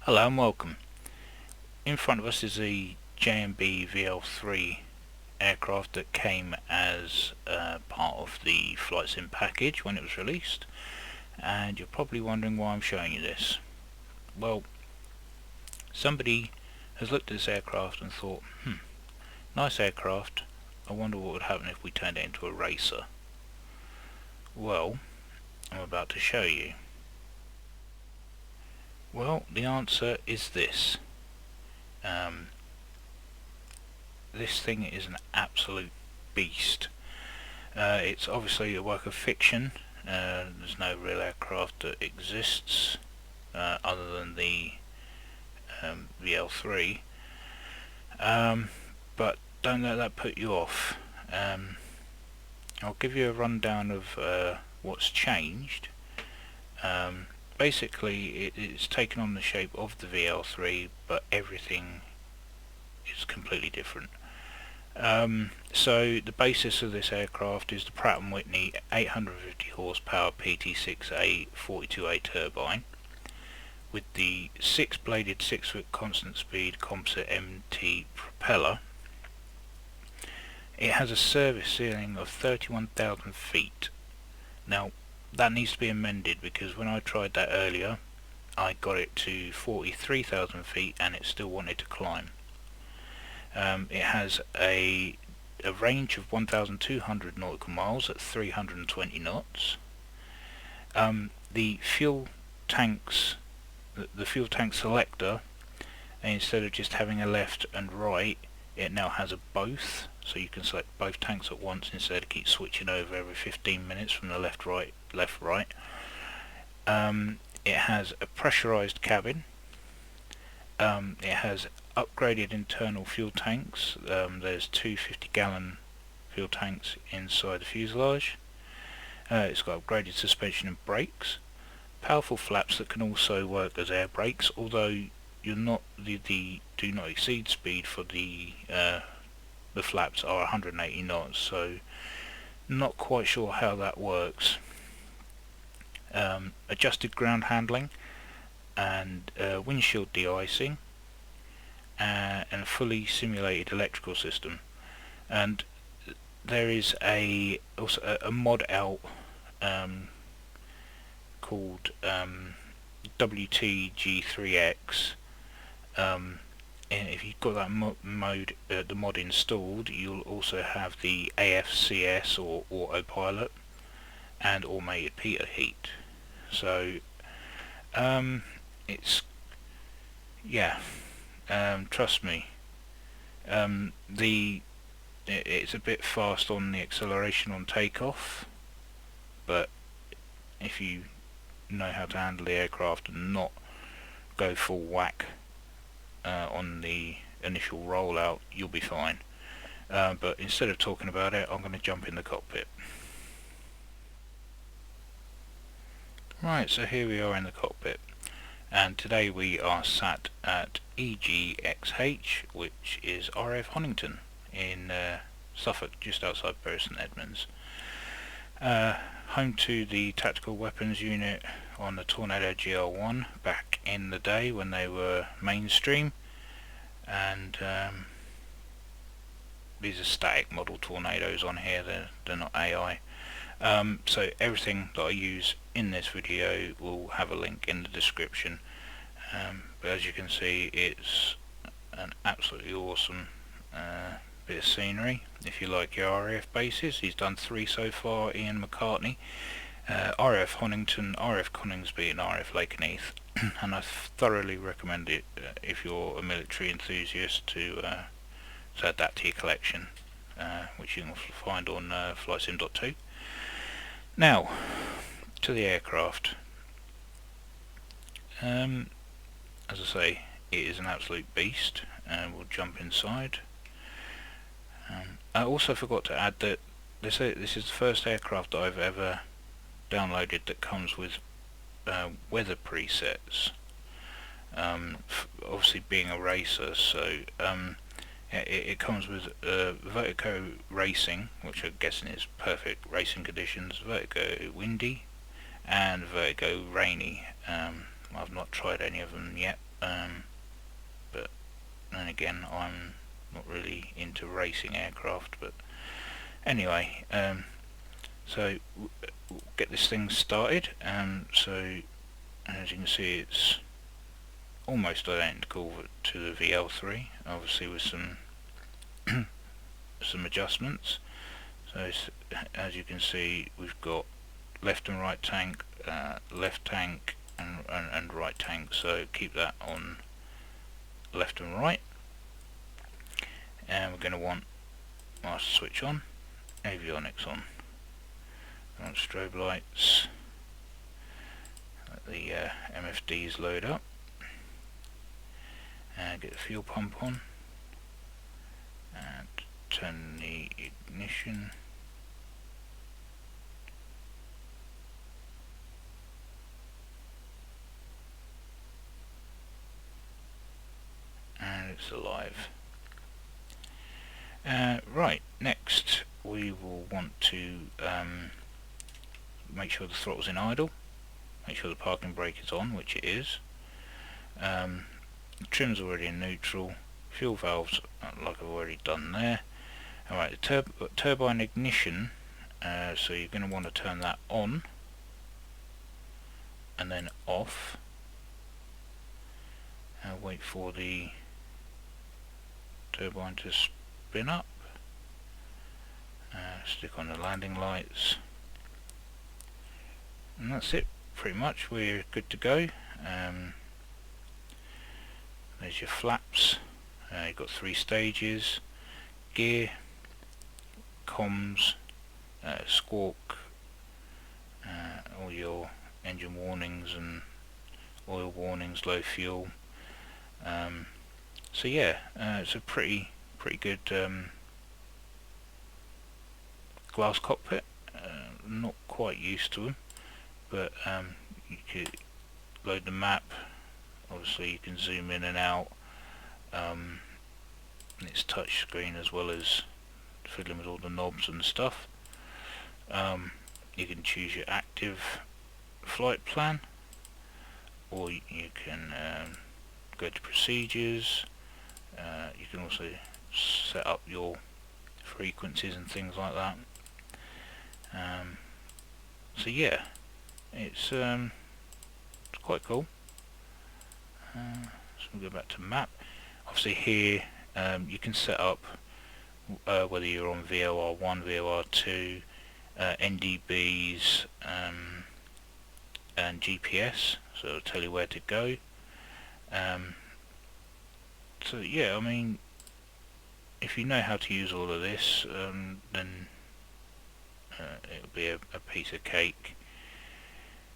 Hello and welcome. In front of us is a J&B VL3 aircraft that came as part of the flight sim package when it was released, and you're probably wondering why I'm showing you this. Well, somebody has looked at this aircraft and thought, nice aircraft, I wonder what would happen if we turned it into a racer. Well, I'm about to show you. Well, the answer is this. This thing is an absolute beast. It's obviously a work of fiction. There's no real aircraft that exists other than the VL3. But don't let that put you off. I'll give you a rundown of what's changed. Basically, it's taken on the shape of the VL3, but everything is completely different. So the basis of this aircraft is the Pratt & Whitney 850 horsepower PT6A 42A turbine with the 6-bladed 6-foot constant speed composite MT propeller. It has a service ceiling of 31,000 feet. Now that needs to be amended because when I tried that earlier I got it to 43,000 feet and it still wanted to climb. It has a range of 1,200 nautical miles at 320 knots. The fuel tanks, the fuel tank selector, instead of just having a left and right, it now has a both, so you can select both tanks at once instead of keep switching over every 15 minutes from the left right. It has a pressurized cabin. It has upgraded internal fuel tanks. There's two 50-gallon fuel tanks inside the fuselage. It's got upgraded suspension and brakes, powerful flaps that can also work as air brakes, although you're not the do not exceed speed for the flaps are 180 knots, so not quite sure how that works. Adjusted ground handling and windshield de-icing, and a fully simulated electrical system. And there is also a mod out called WTG3X, and if you've got that the mod installed, you'll also have the AFCS or autopilot and automated pitot heat. So it's trust me, it's a bit fast on the acceleration on takeoff, but if you know how to handle the aircraft and not go full whack on the initial rollout, you'll be fine. But instead of talking about it, I'm going to jump in the cockpit. Right, so here we are in the cockpit, and today we are sat at EGXH, which is RAF Honington in Suffolk, just outside Bury St Edmunds. Home to the tactical weapons unit on the Tornado GL1 back in the day when they were mainstream, and these are static model Tornadoes on here, they're not AI. So everything that I use in this video will have a link in the description, but as you can see, it's an absolutely awesome bit of scenery if you like your RAF bases. He's done 3 so far, Ian McCartney, RAF Honington, RAF Coningsby and RAF Lakenheath, and I thoroughly recommend it if you're a military enthusiast to add that to your collection, which you can find on flightsim.to. Now, to the aircraft. As I say, it is an absolute beast, and we'll jump inside. I also forgot to add that this is the first aircraft that I've ever downloaded that comes with weather presets. Obviously being a racer, so it comes with Vertigo Racing, which I'm guessing is perfect racing conditions, Vertigo Windy, and Vertigo Rainy. I've not tried any of them yet, but then again, I'm not really into racing aircraft. But anyway, so we'll get this thing started. So as you can see, it's almost identical to the VL3, obviously with some some adjustments. So as you can see, we've got left and right tank, left tank and right tank, so keep that on left and right. And we're going to want master switch on, avionics on. We want strobe lights, let the MFDs load up, and get the fuel pump on, and turn the ignition. And it's alive. Right, next we will want to make sure the throttle's in idle, make sure the parking brake is on, which it is. The trim's already in neutral, fuel valves like I've already done there. Alright, the turbine ignition, so you're going to want to turn that on and then off. Wait for the turbine to spin up, stick on the landing lights, and that's it pretty much. We're good to go. There's your flaps. You've got 3 stages: gear, comms, squawk, all your engine warnings and oil warnings, low fuel. So yeah, it's a pretty good glass cockpit. Not quite used to them, but you could load the map. Obviously you can zoom in and out, and it's touch screen as well as fiddling with all the knobs and stuff. You can choose your active flight plan, or you can go to procedures. You can also set up your frequencies and things like that. So yeah, it's quite cool. So we'll go back to map. Obviously here you can set up whether you're on VOR1, VOR2, NDBs, and GPS, so it'll tell you where to go. So yeah, I mean, if you know how to use all of this, then it'll be a piece of cake.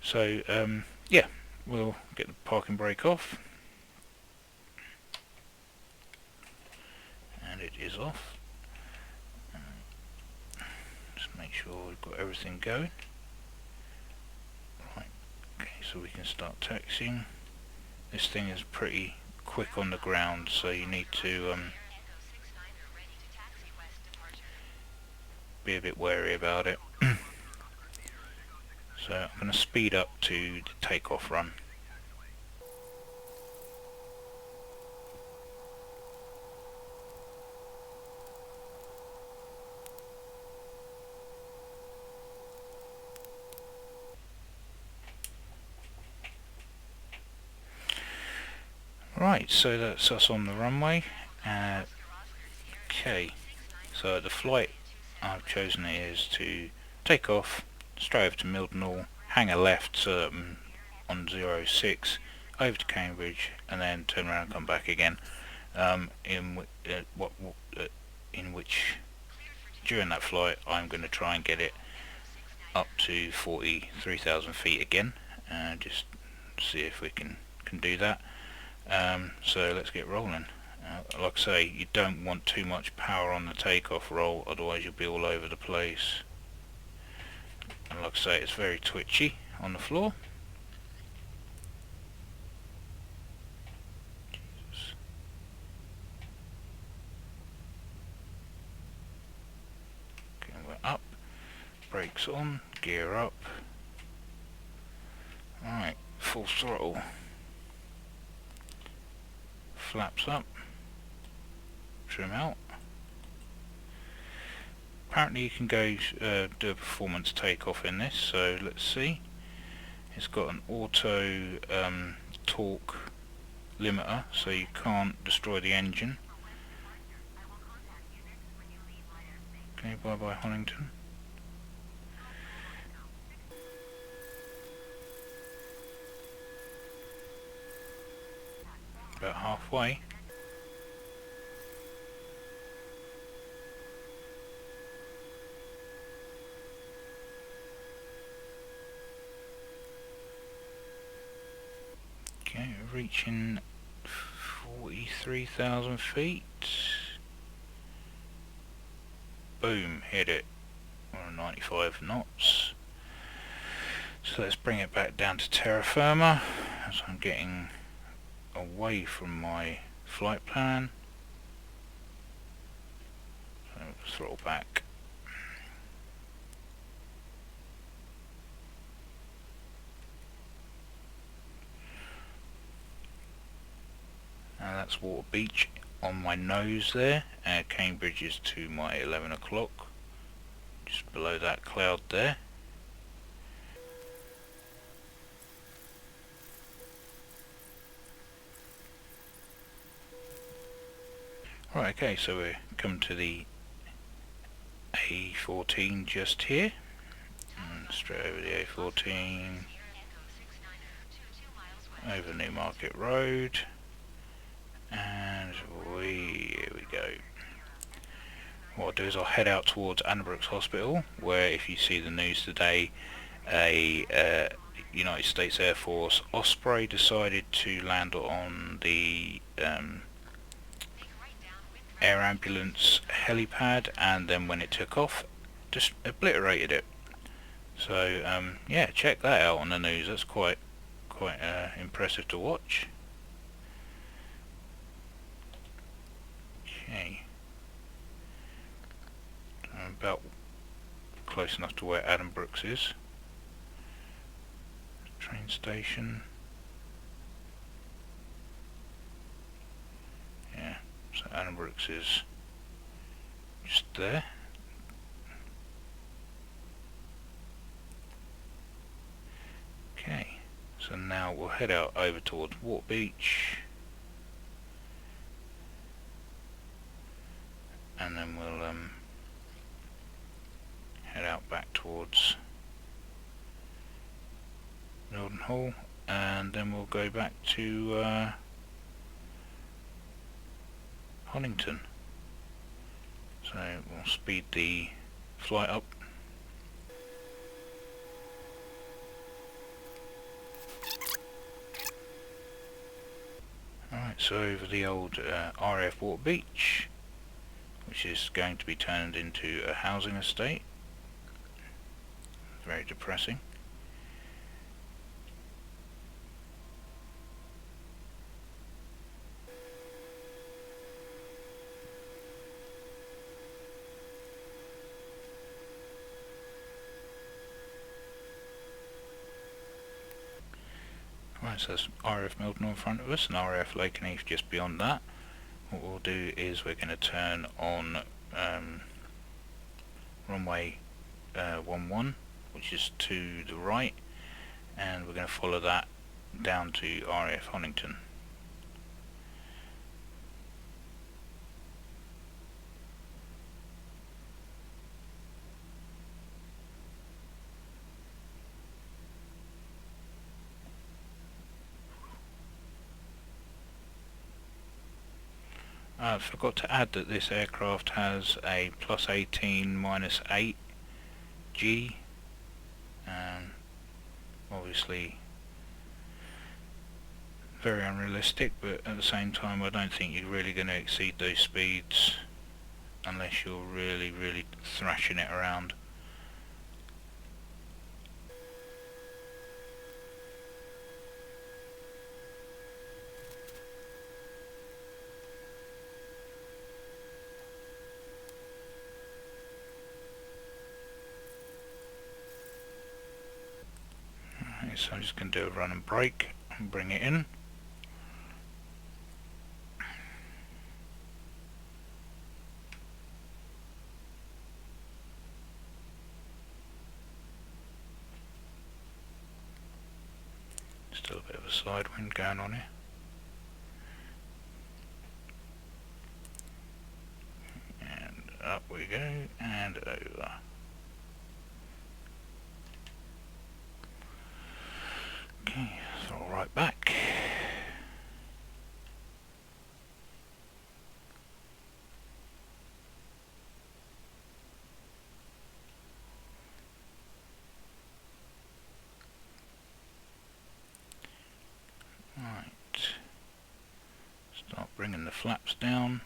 So yeah, we'll get the parking brake off, and it is off. Just make sure we've got everything going. Right, okay, so we can start taxiing. This thing is pretty quick on the ground, so you need to be a bit wary about it. So I'm going to speed up to the takeoff run. Right, so that's us on the runway. Okay, so the flight I've chosen is to take off, straight over to Mildenhall, hang a left on 06, over to Cambridge, and then turn around and come back again. In which during that flight I'm going to try and get it up to 43,000 feet again, just see if we can do that. So let's get rolling. Like I say, you don't want too much power on the takeoff roll, otherwise you'll be all over the place. And like I say, it's very twitchy on the floor. Jesus. Okay, we're up, brakes on, gear up. Alright, full throttle. flaps up, trim out. Apparently you can go do a performance takeoff in this, so let's see. It's got an auto torque limiter, so you can't destroy the engine. Okay, bye bye Honington. About halfway. Okay, reaching 43,000 feet. Boom, hit it. We're on 95 knots. So let's bring it back down to terra firma as I'm getting away from my flight plan. So throttle back. And that's Water Beach on my nose there. Cambridge is to my 11 o'clock, just below that cloud there. Right, okay, so we're come to the A14 just here, and straight over the A14, over Newmarket Road, and here we go. What I'll do is I'll head out towards Addenbrooke's Hospital, where if you see the news today, a United States Air Force Osprey decided to land on the air ambulance helipad, and then when it took off, just obliterated it. So yeah, check that out on the news. That's quite impressive to watch. Okay, I'm about close enough to where Addenbrooke's is. Train station. Yeah, so Addenbrooke's is just there. Okay, so now we'll head out over towards Water Beach, and then we'll head out back towards Mildenhall, and then we'll go back to Honington. So we'll speed the flight up. Alright, so over the old RAF Water Beach, which is going to be turned into a housing estate. Very depressing. Right, so there's RAF Milton in front of us and RAF Lakenheath just beyond that. What we'll do is we're going to turn on runway 11, which is to the right, and we're going to follow that down to RAF Honington. I forgot to add that this aircraft has a +18 -8 G. Obviously very unrealistic, but at the same time I don't think you're really going to exceed those speeds unless you're really thrashing it around. So I'm just going to do a run and brake and bring it in. side wind going on here. And up we go, and over. Okay, throttle right back. Right, start bringing the flaps down,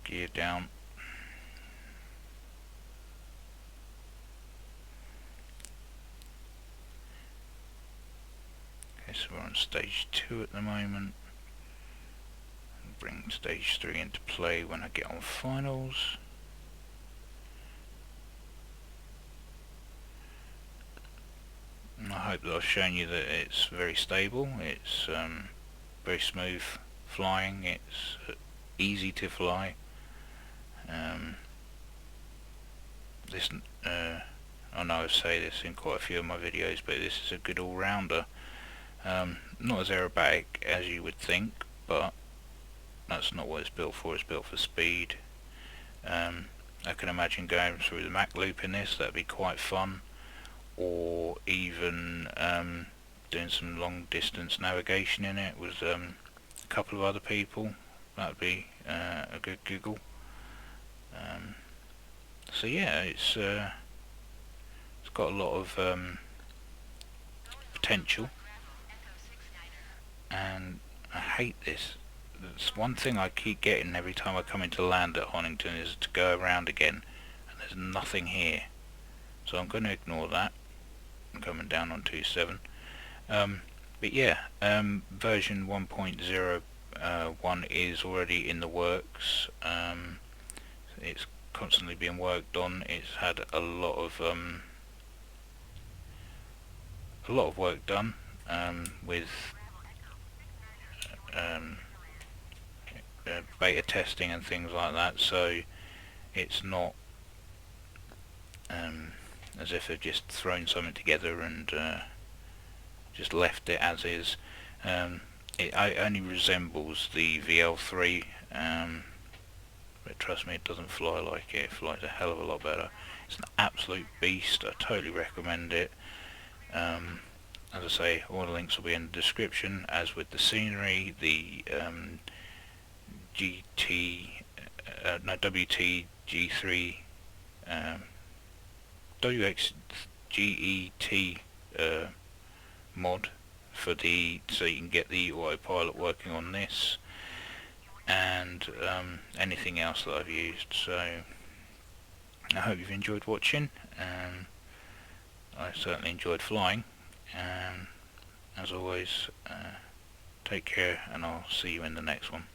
gear down. Okay, so we're on stage 2 at the moment. Bring stage 3 into play when I get on finals. And I hope that I've shown you that it's very stable, it's very smooth flying, it's easy to fly. I know I say this in quite a few of my videos, but this is a good all-rounder. Not as aerobatic as you would think, but that's not what it's built for. It's built for speed. I can imagine going through the Mach loop in this. That'd be quite fun, or even doing some long distance navigation in it with a couple of other people. That'd be a good giggle. So yeah, it's got a lot of potential, and I hate this. It's one thing I keep getting every time I come into land at Honington is to go around again, and there's nothing here. So I'm going to ignore that. I'm coming down on 2.7. But yeah, version 1.01 is already in the works. It's constantly being worked on. It's had a lot of work done with beta testing and things like that, so it's not as if they've just thrown something together and just left it as is. It only resembles the VL3, but trust me, it doesn't fly like it. It flies a hell of a lot better. It's an absolute beast. I totally recommend it. As I say, all the links will be in the description, as with the scenery, the WT G3 WXGET mod for so you can get the autopilot working on this, and anything else that I've used. So I hope you've enjoyed watching. I certainly enjoyed flying. As always, take care, and I'll see you in the next one.